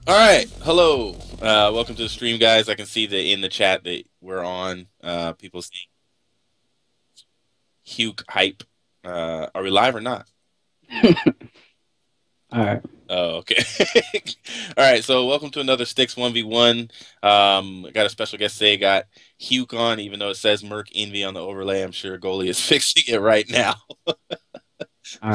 All right, hello. Welcome to the stream, guys. I can see that in the chat that we're on. People saying Huke hype. Are we live or not? All right. Oh, okay. All right, so welcome to another STiKS 1v1. I got a special guest today. Got Huke on, even though it says Merc Envy on the overlay. I'm sure goalie is fixing it right now. All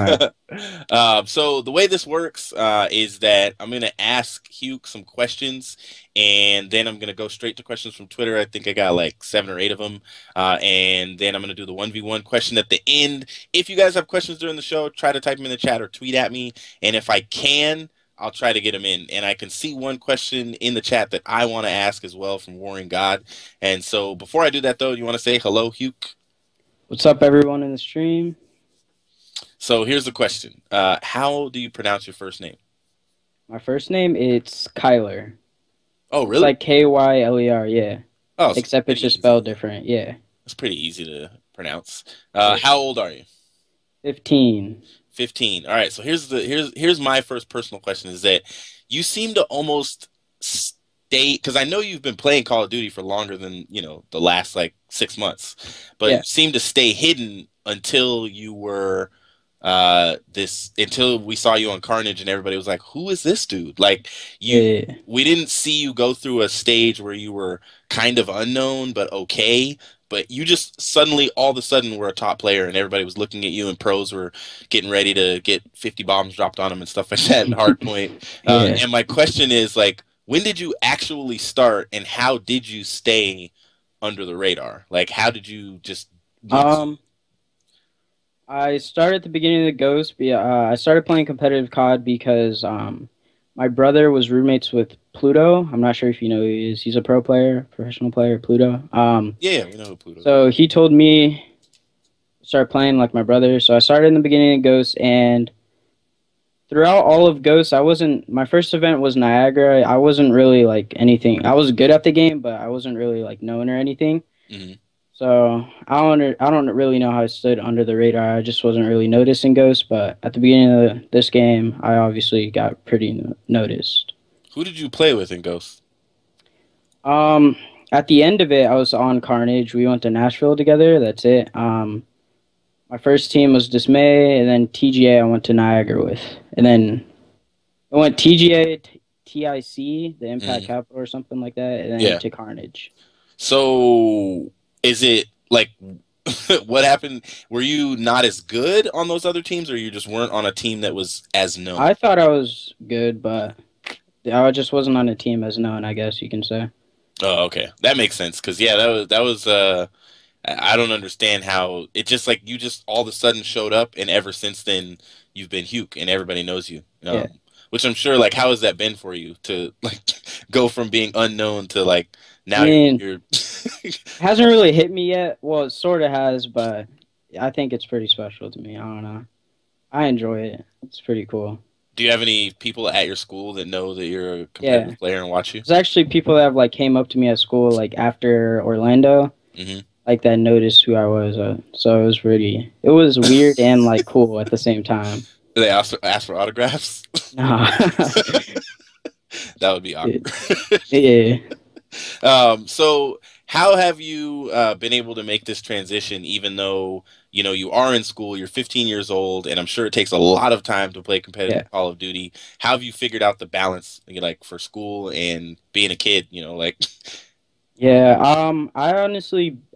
right. So the way this works is that I'm going to ask Hugh some questions, and then I'm going to go straight to questions from Twitter. I think I got like 7 or 8 of them, and then I'm going to do the 1v1 question at the end. If you guys have questions during the show, try to type them in the chat or tweet at me, and if I can, I'll try to get them in. And I can see one question in the chat that I want to ask as well from Warring God. And so before I do that, though, you want to say hello, Hugh? What's up, everyone in the stream? So here's the question. How do you pronounce your first name? My first name it's Kyler. Oh, It's really? like Kyler, yeah. Oh, it's Except it's pretty just easy. spelled different, yeah. It's pretty easy to pronounce. Yeah. How old are you? 15. 15. All right. So here's my first personal question is that you seem to almost stay because I know you've been playing Call of Duty for longer than, the last like 6 months, but you Yeah. seem to stay hidden until you were this until we saw you on Carnage and everybody was like, "Who is this dude?" Like Yeah. we didn't see you go through a stage where you were kind of unknown but okay, but you just suddenly all of a sudden were a top player and everybody was looking at you and pros were getting ready to get 50 bombs dropped on them and stuff like that in hardpoint. Yeah. And my question is like, when did you actually start and how did you stay under the radar? Like, how did you just once? Um I started at the beginning of the Ghost. I started playing competitive COD because my brother was roommates with Pluto. I'm not sure if you know who he is. He's a pro player, professional player, Pluto. Yeah, we know who Pluto is. So he told me start playing like my brother. So I started in the beginning of Ghost, and throughout all of Ghost, I wasn't. My first event was Niagara. I wasn't really like anything. I was good at the game, but I wasn't really like known or anything. Hmm. So I don't really know how I stood under the radar. I just wasn't really noticing Ghost. But at the beginning of this game, I obviously got pretty noticed. Who did you play with in Ghost? Um, at the end of it, I was on Carnage. We went to Nashville together. That's it. My first team was Dismay, and then TGA I went to Niagara with. And then I went TGA, TIC, the Impact Hmm. Capital or something like that, and then Yeah. to Carnage. So is it like what happened? Were you not as good on those other teams, or you just weren't on a team that was as known? I thought I was good, but I just wasn't on a team as known, I guess you can say. Oh, okay, that makes sense. Because yeah, that was. I don't understand how it just like you just all of a sudden showed up, and ever since then you've been Huke, and everybody knows you. Yeah. Which I'm sure like how has that been for you to like go from being unknown to like I now mean, you're hasn't really hit me yet. Well, it sort of has, but I think it's pretty special to me. I don't know. I enjoy it. It's pretty cool. Do you have any people at your school that know that you're a Yeah. competitive player and watch you? There's actually people that have like came up to me at school like after Orlando, Hmm. like that noticed who I was. So it was weird and like cool at the same time. Do they ask for autographs? Nah. That would be awkward. Yeah. So how have you been able to make this transition, even though you are in school, you're 15 years old, and I'm sure it takes a lot of time to play competitive Yeah. Call of Duty. How have you figured out the balance, like for school and being a kid? Like Yeah.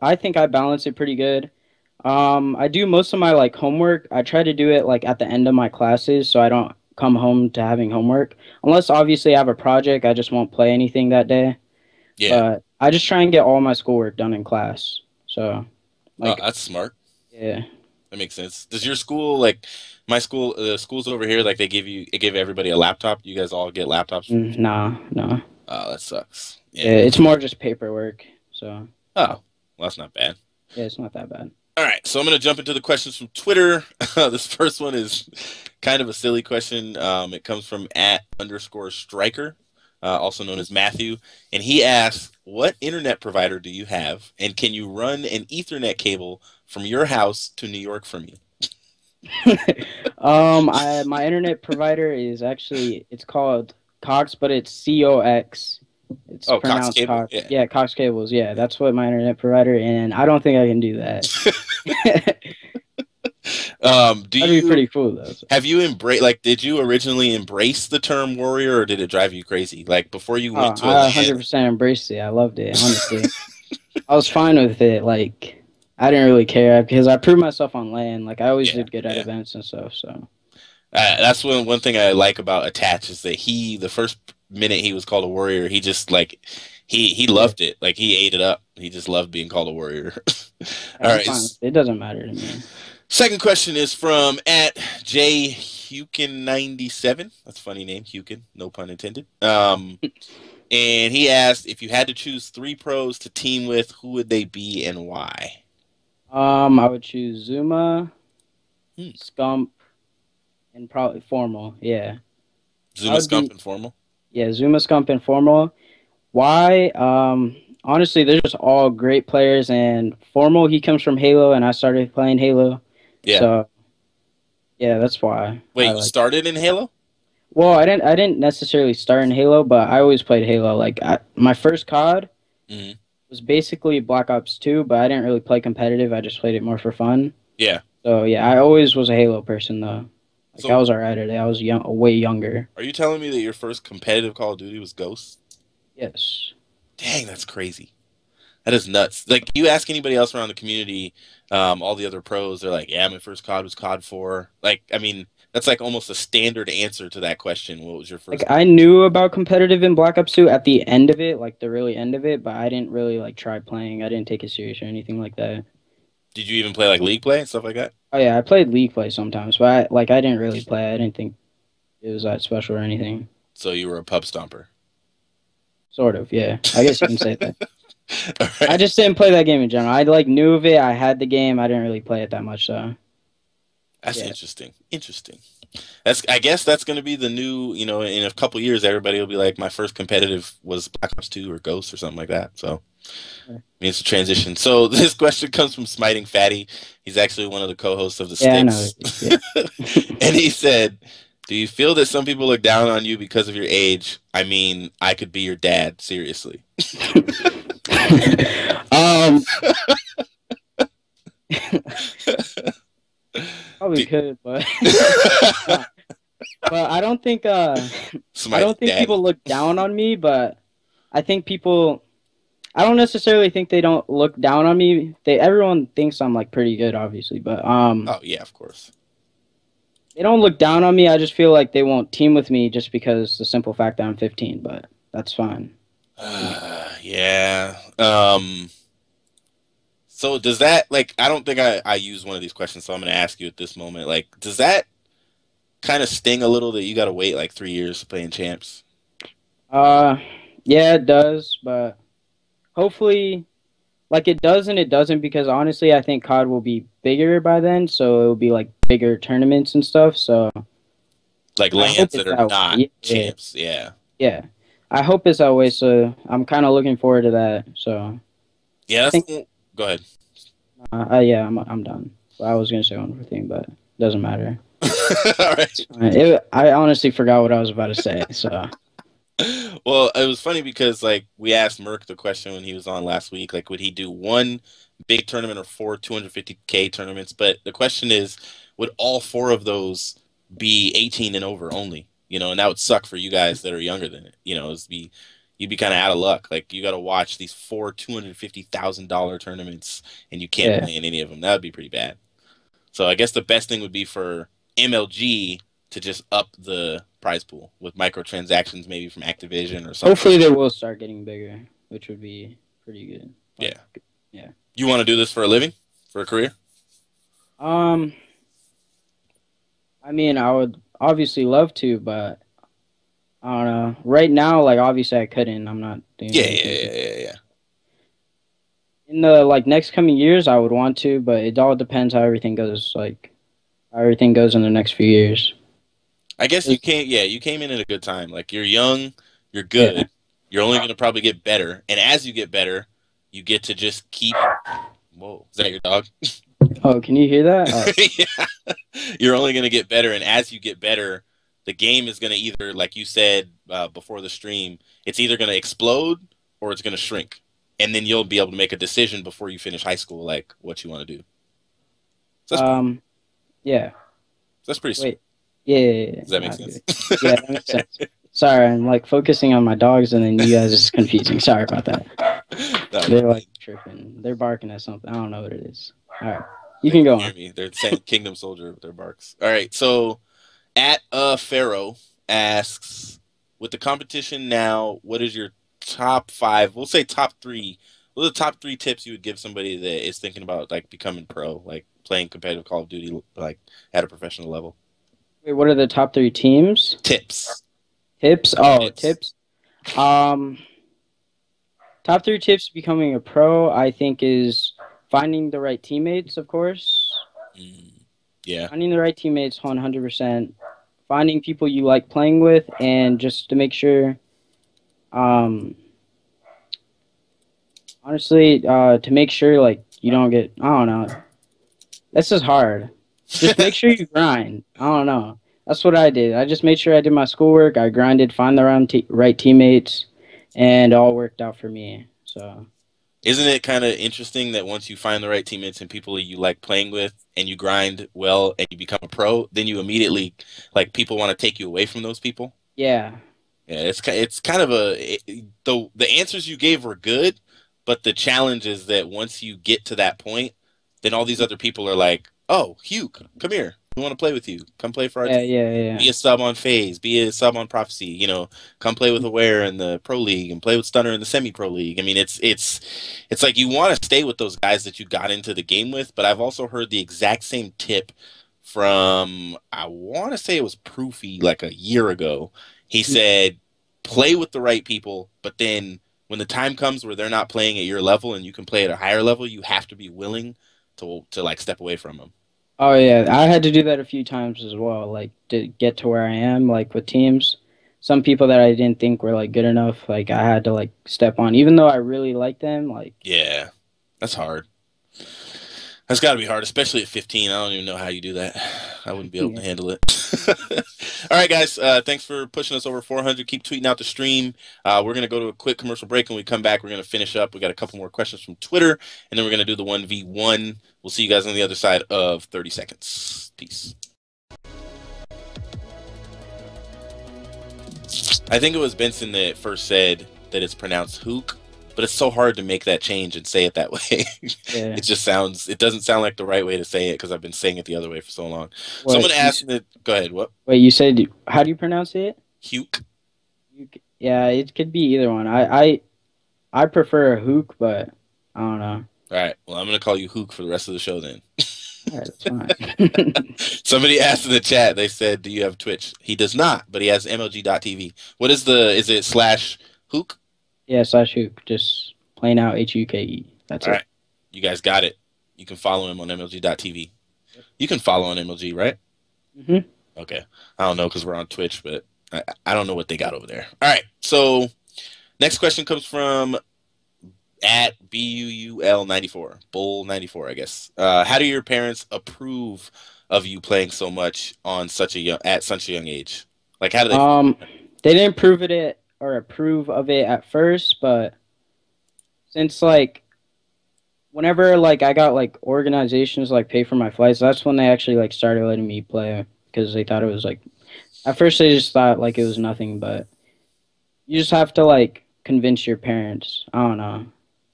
I think I balance it pretty good. I do most of my like homework. I try to do it like at the end of my classes so I don't come home to having homework. Unless obviously I have a project, I just won't play anything that day. yeah, But I just try and get all my schoolwork done in class. So like that's smart. yeah. That makes sense. Does your school like my school, the schools over here, like it give everybody a laptop? You guys all get laptops from school? Nah, no. Oh, that sucks. Yeah, Yeah. it's more just paperwork. So Oh, well, that's not bad. yeah, it's not that bad. All right, so I'm going to jump into the questions from Twitter. This first one is kind of a silly question. It comes from @_striker, also known as Matthew, and he asks, "What internet provider do you have, and can you run an Ethernet cable from your house to New York for me?" My internet provider is actually it's called Cox, but it's COX. It's Oh, Cox pronounced Cable. Cox. Yeah. Yeah, Cox Cables. Yeah, that's what my internet provider, and I don't think I can do that. Do That'd be you pretty cool though. So. have you embraced like did you originally embrace the term warrior or did it drive you crazy? Like before you Oh, went to a I LAN? 100% embraced it. I loved it, honestly. I was fine with it. Like, I didn't really care because I proved myself on land. Like, I always Yeah, did good at yeah. events and stuff. So, That's one thing I like about Attach is that the first minute he was called a warrior, he just like he yeah, loved it. Like he ate it up. He just loved being called a warrior. yeah, All I'm right. fine with it. It doesn't matter to me. Second question is from at J Huken 97. That's a funny name, Huken, no pun intended. And he asked if you had to choose three pros to team with, who would they be and why? I would choose Zuma, Hmm. Scump, and probably Formal. Yeah, that Zuma would Scump be and Formal. Zuma, Scump, and Formal. Why? Honestly, they're just all great players. And Formal, he comes from Halo, and I started playing Halo. Yeah. So yeah, that's why I Wait, you like. started in Halo? Well, I didn't necessarily start in Halo, but I always played Halo. My first COD Hmm. was basically Black Ops 2, but I didn't really play competitive. I just played it more for fun. Yeah. So yeah, I always was a Halo person though. Like I So was alright at it. I was young, way younger. are you telling me that your first competitive Call of Duty was Ghosts? Yes. Dang, that's crazy. That is nuts. Like you ask anybody else around the community, all the other pros, they're like, "Yeah, my first COD was COD 4." Like, I mean, that's like almost a standard answer to that question. What was your Like first? I knew about competitive in Black Ops 2 at the end of it, like the really end of it, but I didn't really like try playing. I didn't take it serious or anything like that. Did you even play like League play and stuff like that? Oh yeah, I played League play sometimes, but I didn't really play. I didn't think it was that special or anything. So you were a pub stomper. Sort of, yeah. I guess you can say that. All I right. just didn't play that game in general. I like knew of it. I had the game. I didn't really play it that much, so That's yeah. interesting. Interesting. That's I guess that's going to be the new, in a couple years everybody will be like my first competitive was Black Ops 2 or Ghost or something like that. So, Yeah, I mean, it's a transition. So, this question comes from Smiting Fatty. He's actually one of the co-hosts of the yeah, I know. Yeah. STiKS. And he said, "Do you feel that some people look down on you because of your age? I mean, I could be your dad, seriously." um, Do- probably could, but uh, but I Smiting don't think Daddy. people look down on me, but I think people I don't necessarily think they don't look down on me. Everyone thinks I'm like pretty good, obviously, but Oh, yeah, of course. they don't look down on me. I just feel like they won't team with me just because the simple fact that I'm 15, but that's fine to me. Yeah. So does that like I don't think I used one of these questions, so I'm gonna ask you at this moment. Like, does that kind of sting a little that you gotta wait like 3 years to play in champs? Uh, yeah, it does, but hopefully, like it does and it doesn't because honestly, I think COD will be bigger by then, so it will be like bigger tournaments and stuff. So Like I hope lands that it's are that not way. Yeah, champs. Yeah. yeah. I hope it's that way. So I'm kind of looking forward to that. So Yeah, I that's think, the, go ahead. yeah, I'm done. Well, I was gonna say one more thing, but it doesn't matter. All right. I honestly forgot what I was about to say. So Well, it was funny because like we asked Merck the question when he was on last week, like would he do one big tournament or four 250K tournaments? But the question is, would all four of those be 18 and over only? And that would suck for you guys that are younger than it. You'd be kind of out of luck. Like you got to watch these four $250,000 tournaments and you can't yeah. play in any of them. That would be pretty bad. So I guess the best thing would be for MLG to just up the prize pool with microtransactions, maybe from Activision or something. Hopefully they will start getting bigger, which would be pretty good. Yeah. Like, yeah. You want to do this for a living, for a career? Um, I mean, I would obviously love to, but I don't know. Right now, like obviously I couldn't. I'm not doing Yeah, yeah, anything. yeah, yeah, yeah. In the like next coming years, I would want to, but it all depends how everything goes. Like how everything goes in the next few years. I guess you 'Cause- can't. Yeah, you came in at a good time. Like you're young, you're Yeah. good. You're only going to probably get better, and as you get better, you get to just keep. Whoa, is that your dog? Oh, can you hear that? Oh, Yeah. You're only going to get better, and as you get better, the game is going to either, like you said, before the stream, it's either going to explode or it's going to shrink, and then you'll be able to make a decision before you finish high school, like what you want to do. So Yeah. that's pretty sweet. Wait. Yeah. Does that make Nah, sense? yeah, that makes sense. Sorry, I'm like focusing on my dogs, and then you guys is confusing. Sorry about that. No, They're like tripping. They're barking at something. I don't know what it is. All right, you they can go can hear on. me. They're saying Kingdom Soldier with their barks. All right, so at Pharaoh asks, with the competition now, what is your top five? We'll say top three. What are the top three tips you would give somebody that is thinking about like becoming pro, like playing competitive Call of Duty, like at a professional level? Wait, what are the top three teams? Tips. Tips? Oh, Tips. tips. Um, Top three tips to becoming a pro, I think, is finding the right teammates, of course. Yeah. Finding the right teammates, 100%. Finding people you like playing with, and just to make sure, um, honestly, to make sure, like, you don't get, I don't know. That's just hard. Just make sure you grind. I don't know. That's what I did. I just made sure I did my schoolwork. I grinded, find the right teammates, and it all worked out for me. So. Isn't it kind of interesting that once you find the right teammates and people you like playing with and you grind well and you become a pro, then you immediately like people want to take you away from those people? Yeah. Yeah, it's kind of the answers you gave were good, but the challenge is that once you get to that point, then all these other people are like, "Oh, Huke, come here. We want to play with you. Come play for our Yeah, team. yeah, Be yeah. a sub on Phase. Be a sub on Prophecy. Come play with Aware in the Pro League and play with Stunner in the Semi Pro League. I mean, it's like you want to stay with those guys that you got into the game with, but I've also heard the exact same tip from I want to say it was Proofy like a year ago. He said, play with the right people, but then when the time comes where they're not playing at your level and you can play at a higher level, you have to be willing to like step away from them. Oh yeah, I had to do that a few times as well, like to get to where I am, like with teams. Some people that I didn't think were like good enough, like I had to like step on, even though I really liked them. Like, Yeah, that's hard. That's got to be hard, especially at 15. I don't even know how you do that. I wouldn't be able to yeah. handle it. All right, guys. Thanks for pushing us over 400. Keep tweeting out the stream. We're going to go to a quick commercial break. When we come back, we're going to finish up. We got a couple more questions from Twitter, and then we're going to do the 1v1. We'll see you guys on the other side of 30 seconds. Peace. I think it was Benson that first said that it's pronounced Huke, but it's so hard to make that change and say it that way. Yeah. It doesn't sound like the right way to say it because I've been saying it the other way for so long. What Someone asked me, go ahead, what? Wait, you said how do you pronounce it? Huke. Yeah, it could be either one. I prefer Hook, but I don't know. All right, well, I'm going to call you Huke for the rest of the show then. All right, that's fine. Somebody asked in the chat, they said, do you have Twitch? He does not, but he has MLG.TV. What is is it /Huke? Yeah, /Hook, just plain out HUKE. That's All it. right, you guys got it. You can follow him on MLG.TV. You can follow on MLG, right? Mm-hmm. Okay. I don't know because we're on Twitch, but I don't know what they got over there. All right. So next question comes from at BUUL94, Bull94, I guess. How do your parents approve of you playing so much at such a young age? Like, how do they? They didn't approve of it at first, but since like whenever like I got like organizations like pay for my flights, that's when they actually like started letting me play because they thought it was like at first they just thought like it was nothing, but you just have to like convince your parents. I don't know.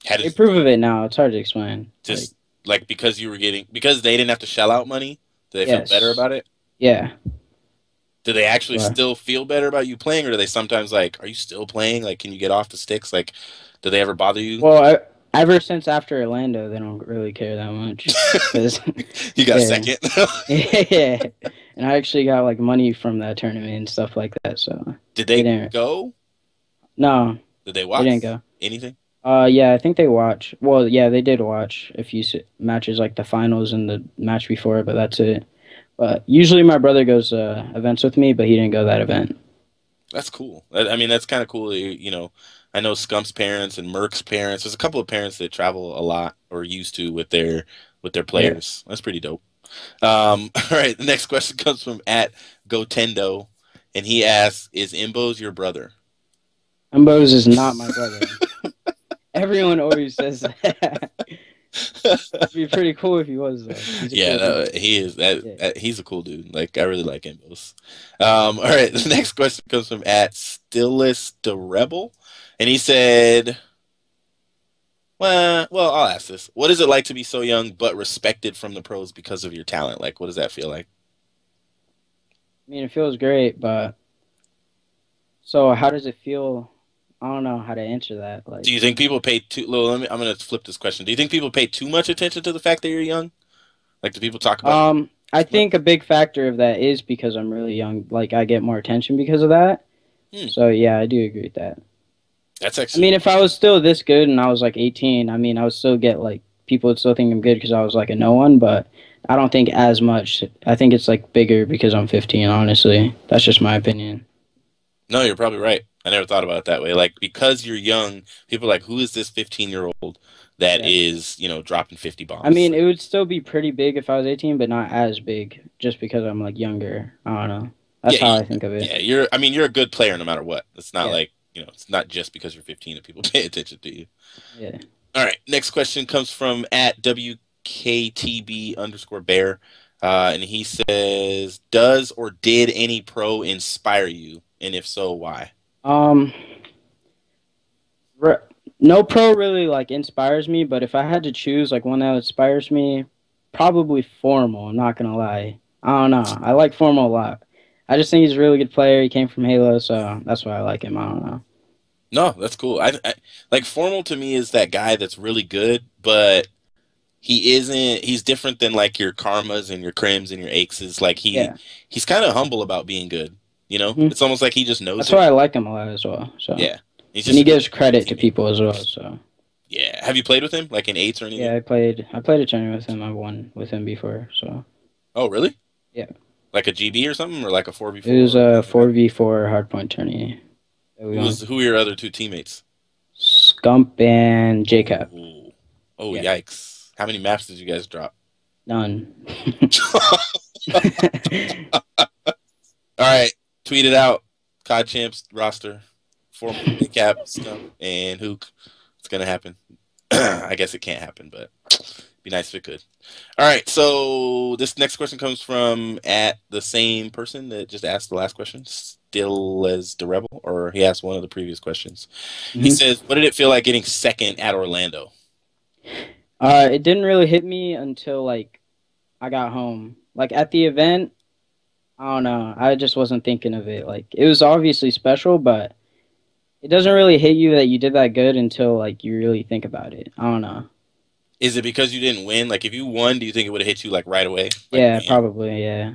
They approve of it now. It's hard to explain. Just like because they didn't have to shell out money, do they feel better about it? Yeah. Do they actually still feel better about you playing, or do they sometimes like, are you still playing? Like, can you get off the sticks? Like, do they ever bother you? Well, ever since after Orlando, they don't really care that much. You got second. Yeah, and I actually got like money from that tournament and stuff like that. So did they go? No. Did they watch? They didn't go. Anything? Yeah, I think they watch. Well, yeah, they did watch a few matches like the finals and the match before, but that's it. But usually my brother goes events with me, but he didn't go that event. That's cool. I mean, that's kind of cool. I know Scump's parents and Merck's parents. There's a couple of parents that travel a lot or used to with their players. Yeah. That's pretty dope. All right, the next question comes from at Gotendo. and he asks, "Is Imbos your brother?" Umbos is not my brother. Everyone always says that. It'd be pretty cool if he was though. He's a Yeah, cool dude. he is. Yeah. He's a cool dude. Like I really like Imbos. All right, the next question comes from at Stillest the Rebel, and he said, well, I'll ask this: What is it like to be so young but respected from the pros because of your talent? Like, what does that feel like? I mean, it feels great, but so how does it feel? I don't know how to answer that. Do Like, you think people pay too? Well, I'm gonna flip this question. Do you think people pay too much attention to the fact that you're young? Like, do people talk about you I too much? think a big factor of that is because I'm really young. Like, I get more attention because of that. Hmm, So yeah, I do agree with that. that's I actually mean, if I was still this good and I was like 18, I mean, I would still get like people would still think I'm good because I was like a no one, but I don't think as much. I think it's like bigger because I'm 15, honestly. That's just my opinion. no. You're probably right. I never thought about it that way. Like because you're young, people are like, who is this 15-year-old that Yeah. is dropping 50 I bombs? mean, it would still be pretty big if I was 18, but not as big just because I'm like younger. I don't know. That's Yeah, how I think of it. yeah. You're. I mean, you're a good player no matter what. It's not Yeah. like it's not just because you're 15 that people pay attention to you. Yeah. All right. Next question comes from at WKTB_bear. And he says, "Does or did any pro inspire you? And if so, why?" Um, re- no pro really like inspires me, but if I had to choose like one that inspires me, probably Formal. I'm not gonna lie. I don't know. I like Formal a lot. I just think he's a really good player. He came from Halo, so that's why I like him. I don't know. No, that's cool. I like Formal to me is that guy that's really good, but he isn't. He's different than like your Karmas and your Crims and your Axes. Like Yeah. he's kind of humble about being good. Hmm. It's almost like he just knows That's why it. I like him a lot as well. So, Yeah, he's and just he a good gives credit to teammate. people as well. So, Yeah. Have you played with him like in eights or anything? yeah, I played a tournament with him. I won with him before. So, Oh, really? yeah, Like a GB or something, or like a four v it was four or a anything like that? 4v4 hardpoint tourney that we won. Who are your other two teammates? Scump and JCap. Oh, oh, Yeah, yikes! How many maps did you guys drop? none. All right, tweet it out. COD Champs roster, formal recap, Scump, and Huke. It's gonna happen. I guess it can't happen, but it'd be nice if it could. All right, so this next question comes from at the same person that just asked the last question, still as the rebel, or he asked one of the previous questions. He Hmm. says, "What did it feel like getting second at Orlando?" It didn't really hit me until like I got home. Like at the event, I don't know. I just wasn't thinking of it. Like it was obviously special, but it doesn't really hit you that you did that good until like you really think about it. I don't know. Is it because you didn't win? Like, if you won, do you think it would have hit you like right away? Like, Yeah, man, probably, yeah.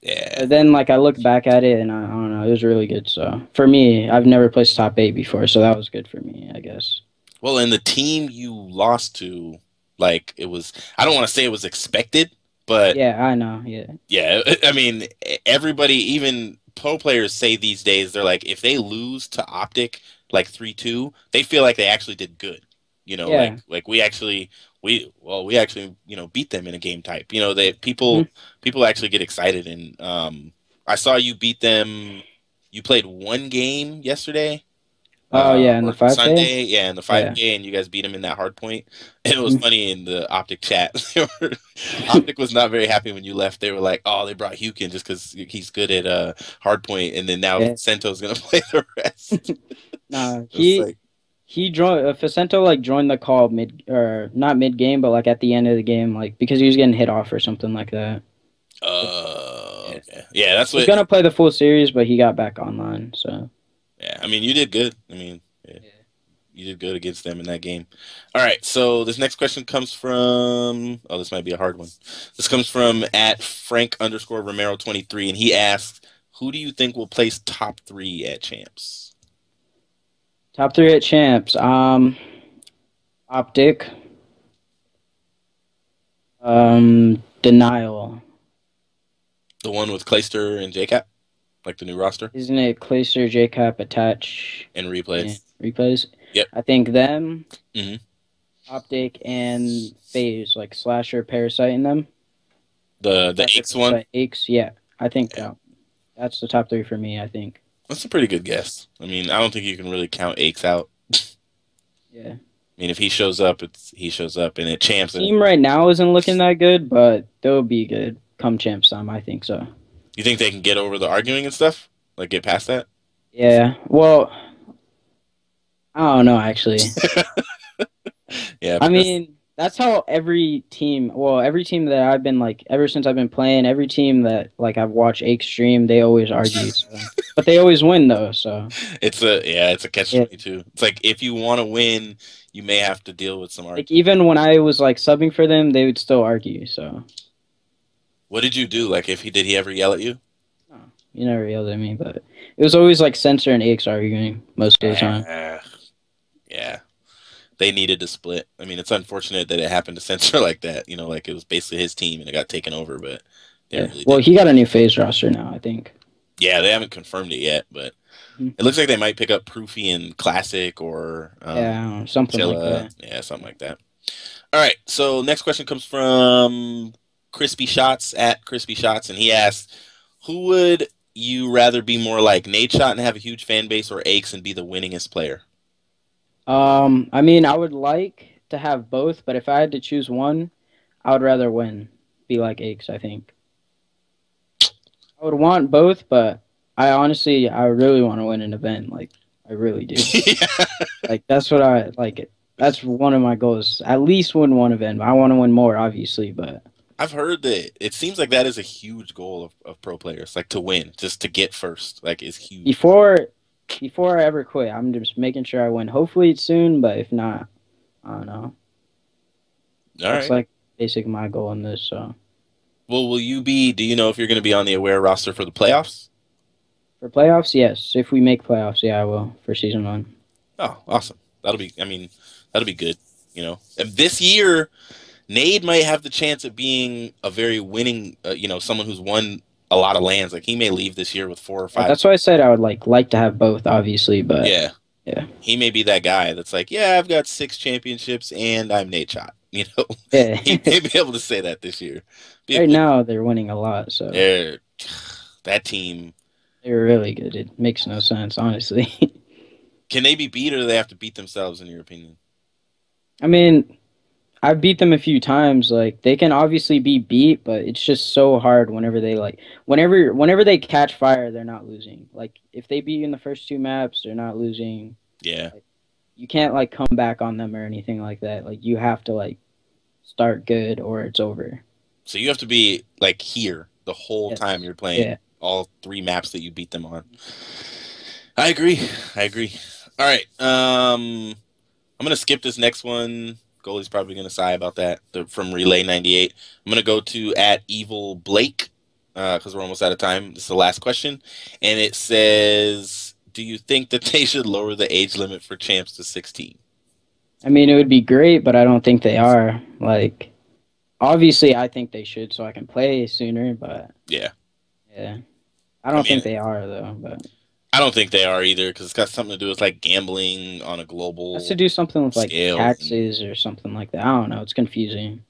yeah. But then like I look back at it and I don't know, it was really good. So for me, I've never placed top eight before, so that was good for me, I guess. Well, and the team you lost to, like, it was. I don't want to say it was expected, but Yeah, I know. Yeah. yeah. I mean, everybody, even pro players, say these days they're like, if they lose to Optic like 3-2, they feel like they actually did good. Yeah. Like we actually beat them in a game type. They Hmm. people actually get excited, and I saw you beat them. You played one game yesterday, Oh yeah, in the or 5K? Sunday, yeah, in the Yeah. 5K, and you guys beat them in that hard point. And it was Mhm. funny in the Optic chat. Optic was not very happy when you left. They were like, "Oh, they brought Huke in just because he's good at hard point, and then now Yeah. Sento's gonna play the rest." Nah, It's he like, he joined Facento like joined the call mid or not mid game, but like at the end of the game, like because he was getting hit off or something like that. Yeah. okay, yeah, that's Was what. gonna play the full series, but he got back online. So Yeah, I mean, you did good. I mean, yeah, yeah. you did good against them in that game. All right, so this next question comes from. Oh, this might be a hard one. This comes from at Frank_Romero 23, and he asks, "Who do you think will place top three at champs?" Top three at champs. Optic. Denial. The one with Clayster and JCap, like the new roster Isn't it Clayster, JCap, attach, and and replays. replays? Yep. I think them, Hmm. Optic, and Phase, like Slasher, Parasite in them. The Slasher, X one. Parasite, Aches. Yeah, I think Yeah. that. That's the top three for me, I think. That's a pretty good guess. I mean, I don't think you can really count Aches out. Yeah. I mean, if he shows up, he shows up, and it champs. Team right now isn't looking that good, but they'll be good come champs time. I think so. You think they can get over the arguing and stuff? Like get past that? Yeah. Well, I don't know actually. Yeah, I because mean, that's how every team. Well, every team that I've been like ever since I've been playing, every team that like I've watched Extreme, they always argue. So. But they always win though. So it's a catch yeah. 22. It's like if you want to win, you may have to deal with some Like arguing. even when I was like subbing for them, they would still argue. So What did you do? Like, if he did, he ever yell at you? no, you never yelled at me, but it was always like Sensor and Aches arguing most of the time. Ah, yeah, they needed to split. I mean, it's unfortunate that it happened to Censor like that. You know, like it was basically his team and it got taken over, but they Yeah. really Well, did. he got a new phase roster now, I think. Yeah, they haven't confirmed it yet, but Mhm. it looks like they might pick up Proofy in Classic or Yeah, I don't know, something like Chilla. that. Yeah, something like that. All right, so next question comes from Crispy Shots at Crispy Shots, and he asks, "Who would you rather be more like, Nate Shot and have a huge fan base, or Aches and be the winningest player?" I mean, I would like to have both, but if I had to choose one, I would rather win. Be like Aches, I think. I would want both, but I really want to win an event. Like, I really do. Yeah. Like, that's what I like. That's one of my goals. At least win one event. I want to win more, obviously, but I've heard that it seems like that is a huge goal of pro players, like to win, just to get first, like is huge. before before I ever quit, I'm just making sure I win. Hopefully, it's soon, but if not, I don't know. All That's right. like basic my goal in this. So Well, do you know if you're going to be on the Aware roster for the playoffs? for playoffs, yes. If we make playoffs, yeah, I will for season one. Oh, awesome. That'll be good. You know, and this year, Nade might have the chance of being a very winning, someone who's won a lot of lands. Like he may leave this year with four or Yeah, five. that's why I said I would like to have both, obviously, but Yeah, yeah, he may be that guy that's like, yeah, I've got 6 championships and I'm Nate Shot. You know, yeah. he may be able to say that this year. Be a Right good. now they're winning a lot, so They're, that team. they're really good. It makes no sense, honestly. Can they be beat, or do they have to beat themselves? In your opinion? I mean, I've beat them a few times. Like they can obviously be beat, but it's just so hard whenever they whenever they catch fire, they're not losing. Like if they beat you in the first two maps, they're not losing. Yeah. Like, you can't like come back on them or anything like that. Like you have to like start good or it's over. So you have to be like here the whole time Yes. you're playing Yeah. all 3 maps that you beat them on. I agree. I agree. All right. I'm gonna skip this next one. Goalie's probably gonna sigh about that. From Relay 98. I'm gonna go to at Evil Blake because we're almost out of time. This is the last question, and it says, "Do you think that they should lower the age limit for champs to 16?" I mean, it would be great, but I don't think they are. Like, obviously, I think they should so I can play sooner, but Yeah. yeah. I I don't mean, think they are, though. But it I don't think they are either because it's got something to do with like gambling on a has to global do something with, like, scale. And taxes or something like that. I don't know. It's confusing.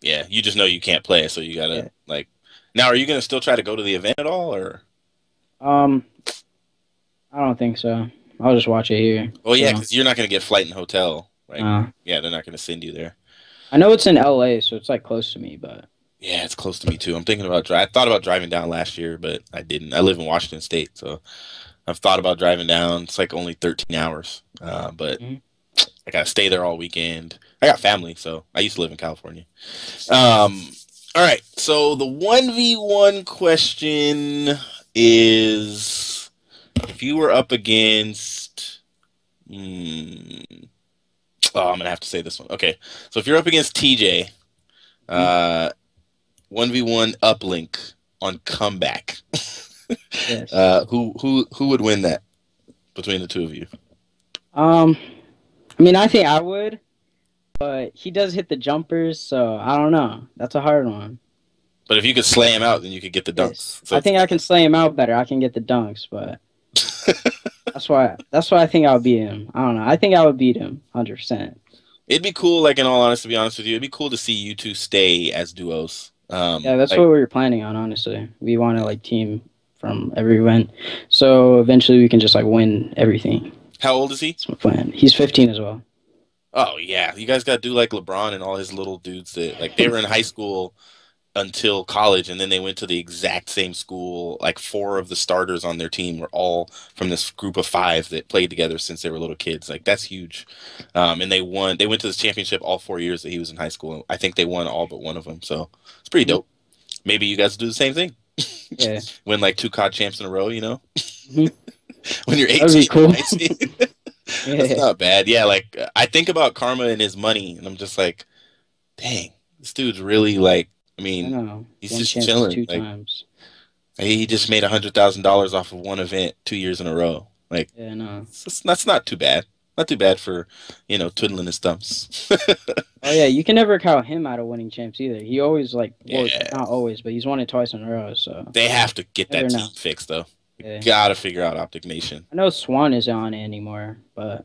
yeah, you just know you can't play, so you gotta Yeah. like. Now, are you gonna still try to go to the event at all, or? Um, I don't think so. I'll just watch it here. Well, yeah, So, because you're not gonna get flight and hotel, right? uh, Yeah, they're not gonna send you there. I know it's in LA, so it's, like, close to me, but Yeah, it's close to me too. I'm thinking about I thought about driving down last year, but I didn't. I live in Washington State, so I've thought about driving down. It's like only 13 hours, but mhm. I gotta stay there all weekend. I got family, so I used to live in California. Um, all right. So the 1v1 question is, if you were up against, hmm, oh, I'm gonna have to say this one. Okay. So if you're up against TJ, Mhm. uh, 1v1 uplink on comeback, Yes. who would win that between the two of you? Um, I mean, I think I would, but he does hit the jumpers, so I don't know. That's a hard one. But if you could slay him out, then you could get the Yes. dunks. So I think I can slay him out better. I can get the dunks, but that's why I think I'll beat him. I don't know. I think I would beat him 100%. it'd be cool, like in all honesty, to be honest with you, it'd be cool to see you two stay as duos. Yeah, that's Like what we were planning on, honestly. We want to like team from every event. So eventually we can just like win everything. How old is he? That's my plan. He's 15 as well. Oh yeah, you guys got to do like LeBron and all his little dudes that like they were in high school until college, and then they went to the exact same school. Like four of the starters on their team were all from this group of five that played together since they were little kids. Like that's huge. And they won. They went to this championship all 4 years that he was in high school. I think they won all but one of them. So it's pretty Mhm. dope. Maybe you guys do the same thing. Yeah. Win like two COD champs in a row. You know, Hmm. when you're That would be 18 or cool. 19. That's Yeah. not bad. Yeah, like I think about Karma and his money, and I'm just like, dang, this dude's really like. I I mean, know. he's Won just champs chilling. two Like times. he just made $100,000 off of one event 2 years in a row. Like Yeah, I know. that's not too bad. Not too bad for twiddling his thumbs. Oh yeah, you can never count him out of winning champs either. He always like, well, Yeah, not always, but he's won it twice in a row. So they have to get that never team know. fixed though. Yeah. Gotta figure out Optic Nation. I know Swan isn't on it anymore, but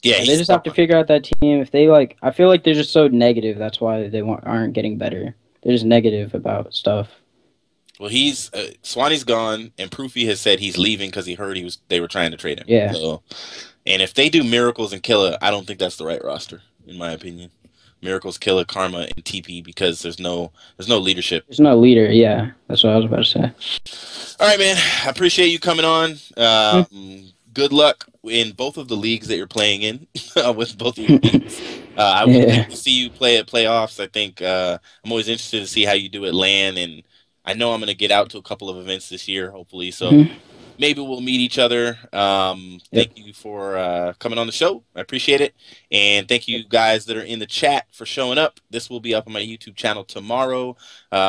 Yeah, yeah, they he's just have to gone. figure out that team. If they like, I feel like they're just so negative. That's why they aren't getting better. They're just negative about stuff. Well, he's Swanee's gone, and Proofy has said he's leaving because he heard they were trying to trade him. Yeah, So, and if they do Miracles and Killa, I don't think that's the right roster, in my opinion. Miracles, Killa, Karma, and TP because there's no leadership. there's no leader. Yeah, that's what I was about to say. All right, man. I appreciate you coming on. Mhm. Good luck in both of the leagues that you're playing in with both of your teams. I would like Yeah. to see you play at playoffs. I think I'm always interested to see how you do at LAN, and I know I'm going to get out to a couple of events this year, hopefully. So Hmm. maybe we'll meet each other. Yep. Thank you for coming on the show. I appreciate it. And thank Yep. you guys that are in the chat for showing up. This will be up on my YouTube channel tomorrow.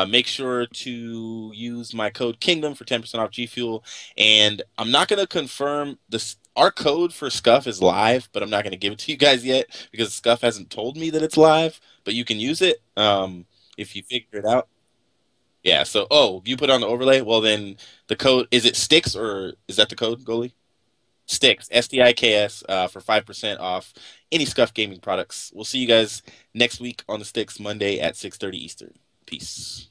Make sure to use my code Kingdom for 10% off G Fuel. And I'm not going to confirm this. Our code for Scuff is live, but I'm not going to give it to you guys yet because Scuff hasn't told me that it's live. But you can use it if you figure it out. Yeah, so you put on the overlay? Well then the code is it STiKS or is that the code, goalie? STiKS, STiKS, for 5% off any Scuff gaming products. We'll see you guys next week on the STiKS Monday at 6:30 Eastern. Peace.